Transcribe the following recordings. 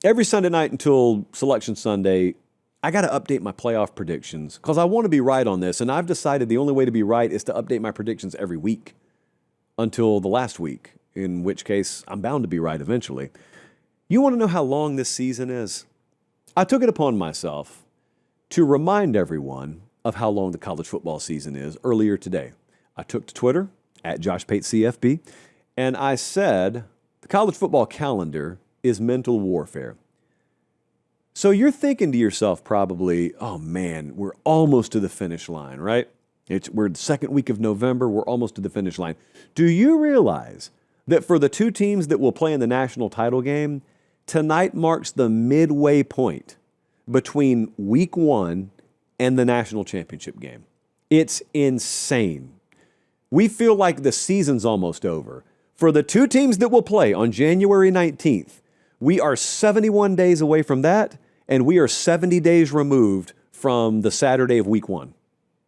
every Sunday night until Selection Sunday, I got to update my playoff predictions because I want to be right on this. And I've decided the only way to be right is to update my predictions every week until the last week, in which case I'm bound to be right eventually. You want to know how long this season is? I took it upon myself to remind everyone of how long the college football season is earlier today. I took to Twitter at Josh Pate CFP, and I said the college football calendar is mental warfare. So you're thinking to yourself probably, oh man, we're almost to the finish line, right? We're the second week of November, we're almost to the finish line. Do you realize that for the two teams that will play in the national title game, tonight marks the midway point between week one and the national championship game? It's insane. We feel like the season's almost over. For the two teams that will play on January 19th, we are 71 days away from that, and we are 70 days removed from the Saturday of week one.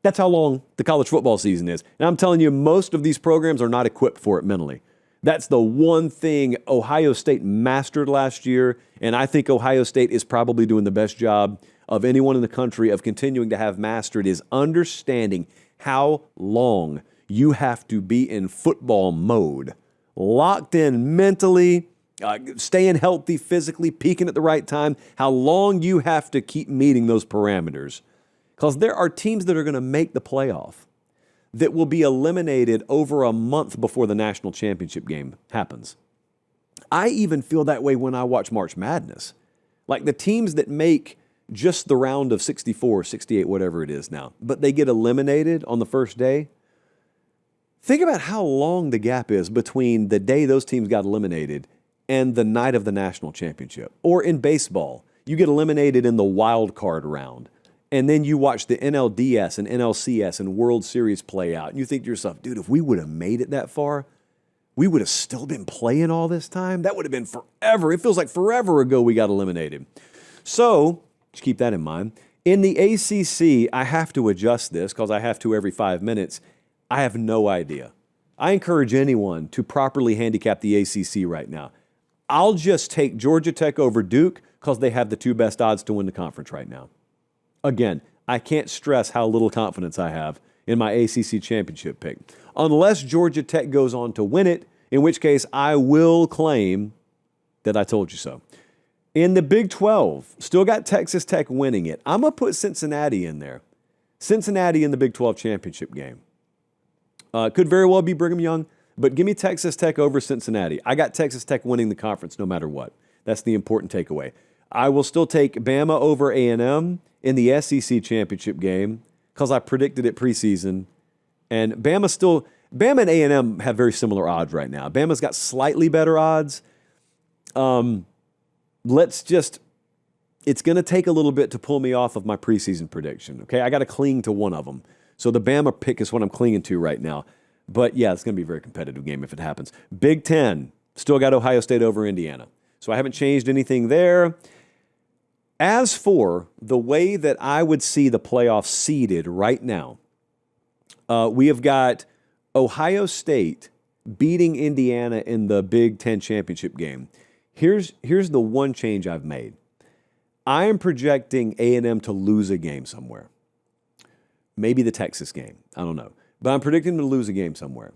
That's how long the college football season is. And I'm telling you, most of these programs are not equipped for it mentally. That's the one thing Ohio State mastered last year, and I think Ohio State is probably doing the best job of anyone in the country of continuing to have mastered, is understanding how long you have to be in football mode, locked in mentally, staying healthy physically, peaking at the right time, how long you have to keep meeting those parameters. Because there are teams that are going to make the playoff that will be eliminated over a month before the national championship game happens. I even feel that way when I watch March Madness. Like the teams that make just the round of 64, 68, whatever it is now, but they get eliminated on the first day. Think about how long the gap is between the day those teams got eliminated and the night of the national championship. Or in baseball, you get eliminated in the wild card round, and then you watch the NLDS and NLCS and World Series play out, and you think to yourself, dude, if we would have made it that far, we would have still been playing all this time? That would have been forever. It feels like forever ago we got eliminated. So, just keep that in mind. In the ACC, I have to adjust this because I have to every 5 minutes. I have no idea. I encourage anyone to properly handicap the ACC right now. I'll just take Georgia Tech over Duke because they have the two best odds to win the conference right now. Again, I can't stress how little confidence I have in my ACC championship pick. Unless Georgia Tech goes on to win it, in which case I will claim that I told you so. In the Big 12, still got Texas Tech winning it. I'm going to put Cincinnati in there. Cincinnati in the Big 12 championship game. Could very well be Brigham Young, but give me Texas Tech over Cincinnati. I got Texas Tech winning the conference no matter what. That's the important takeaway. I will still take Bama over A&M in the SEC championship game because I predicted it preseason. And Bama and A&M have very similar odds right now. Bama's got slightly better odds. It's going to take a little bit to pull me off of my preseason prediction. Okay, I got to cling to one of them. So the Bama pick is what I'm clinging to right now. But yeah, it's going to be a very competitive game if it happens. Big Ten, still got Ohio State over Indiana. So I haven't changed anything there. As for the way that I would see the playoffs seeded right now, we have got Ohio State beating Indiana in the Big Ten championship game. Here's the one change I've made. I am projecting A&M to lose a game somewhere. Maybe the Texas game. I don't know. But I'm predicting them to lose a game somewhere.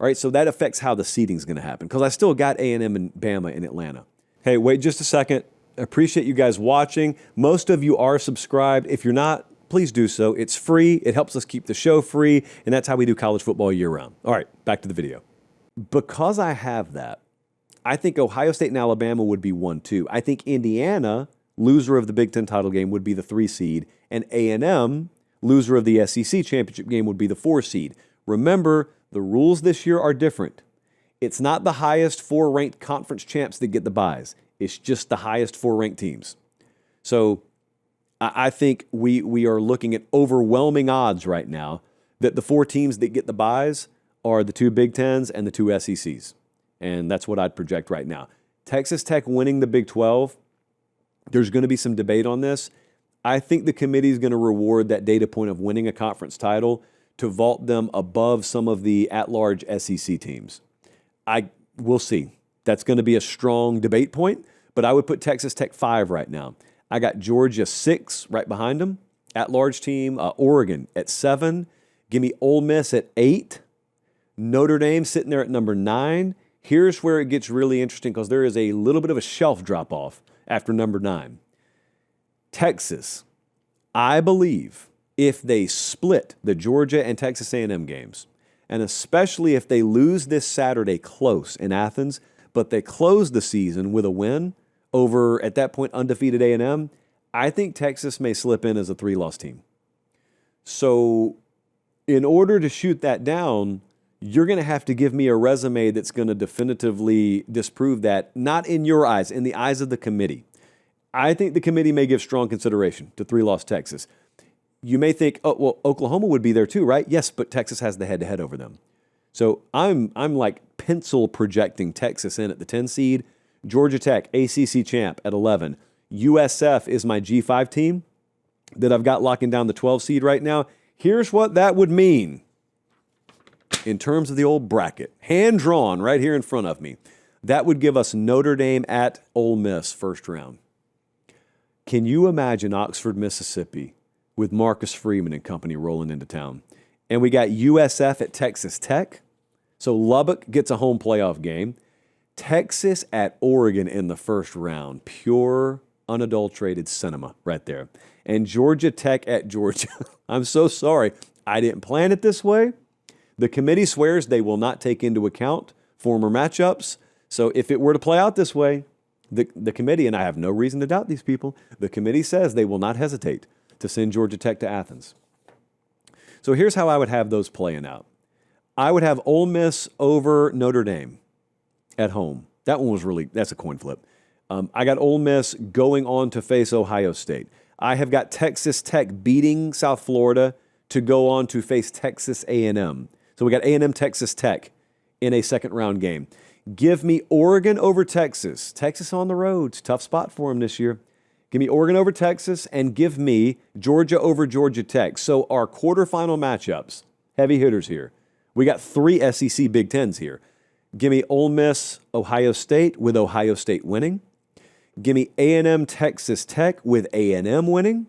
All right, so that affects how the seeding is going to happen because I still got A&M and Bama in Atlanta. Hey, wait just a second. I appreciate you guys watching. Most of you are subscribed. If you're not, please do so. It's free. It helps us keep the show free, and that's how we do college football year-round. All right, back to the video. Because I have that, I think Ohio State and Alabama would be 1-2. I think Indiana, loser of the Big Ten title game, would be the 3 seed, and A&M, loser of the SEC championship game, would be the 4 seed. Remember, the rules this year are different. It's not the highest 4 ranked conference champs that get the byes. It's just the highest 4 ranked teams. So I think we are looking at overwhelming odds right now that the 4 teams that get the byes are the 2 Big Tens and the 2 SECs. And that's what I'd project right now. Texas Tech winning the Big 12, there's going to be some debate on this. I think the committee is going to reward that data point of winning a conference title to vault them above some of the at-large SEC teams. We'll see. That's going to be a strong debate point, but I would put Texas Tech 5 right now. I got Georgia 6 right behind them. At-large team, Oregon at 7. Give me Ole Miss at 8. Notre Dame sitting there at number 9. Here's where it gets really interesting because there is a little bit of a shelf drop-off after number 9. Texas, I believe if they split the Georgia and Texas A&M games, and especially if they lose this Saturday close in Athens, but they close the season with a win over, at that point, undefeated A&M, I think Texas may slip in as a 3-loss team. So in order to shoot that down, you're going to have to give me a resume that's going to definitively disprove that, not in your eyes, in the eyes of the committee. I think the committee may give strong consideration to 3-loss Texas. You may think, oh, well, Oklahoma would be there too, right? Yes, but Texas has the head-to-head over them. So I'm like pencil projecting Texas in at the 10 seed. Georgia Tech, ACC champ at 11. USF is my G5 team that I've got locking down the 12 seed right now. Here's what that would mean in terms of the old bracket. Hand drawn right here in front of me. That would give us Notre Dame at Ole Miss first round. Can you imagine Oxford, Mississippi with Marcus Freeman and company rolling into town? And we got USF at Texas Tech. So Lubbock gets a home playoff game. Texas at Oregon in the first round. Pure, unadulterated cinema right there. And Georgia Tech at Georgia. I'm so sorry. I didn't plan it this way. The committee swears they will not take into account former matchups. So if it were to play out this way, the committee, and I have no reason to doubt these people, the committee says they will not hesitate to send Georgia Tech to Athens. So here's how I would have those playing out. I would have Ole Miss over Notre Dame at home. That one was that's a coin flip. I got Ole Miss going on to face Ohio State. I have got Texas Tech beating South Florida to go on to face Texas A&M. So we got A&M Texas Tech in a second round game. Give me Oregon over Texas. Texas on the road. It's a tough spot for them this year. Give me Oregon over Texas and give me Georgia over Georgia Tech. So our quarterfinal matchups, heavy hitters here. We got 3 SEC Big Tens here. Give me Ole Miss, Ohio State with Ohio State winning. Give me A&M Texas Tech with A&M winning.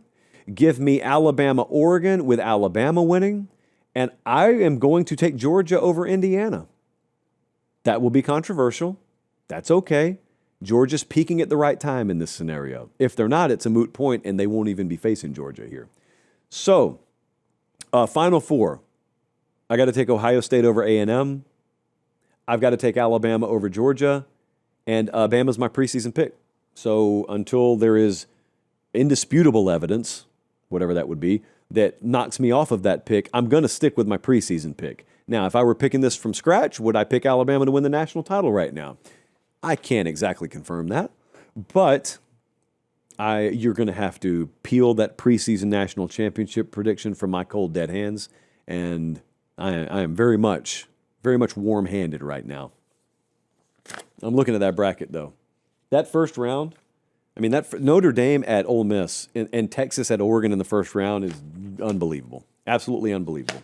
Give me Alabama Oregon with Alabama winning. And I am going to take Georgia over Indiana. That will be controversial. That's okay. Georgia's peaking at the right time in this scenario. If they're not, it's a moot point and they won't even be facing Georgia here. So, Final Four. I got to take Ohio State over A&M. I've got to take Alabama over Georgia. And Bama's my preseason pick. So until there is indisputable evidence, whatever that would be, that knocks me off of that pick, I'm going to stick with my preseason pick. Now, if I were picking this from scratch, would I pick Alabama to win the national title right now? I can't exactly confirm that, but you're going to have to peel that preseason national championship prediction from my cold dead hands, and I am very much warm-handed right now. I'm looking at that bracket, though. That first round, I mean, that Notre Dame at Ole Miss and Texas at Oregon in the first round is unbelievable. Absolutely unbelievable.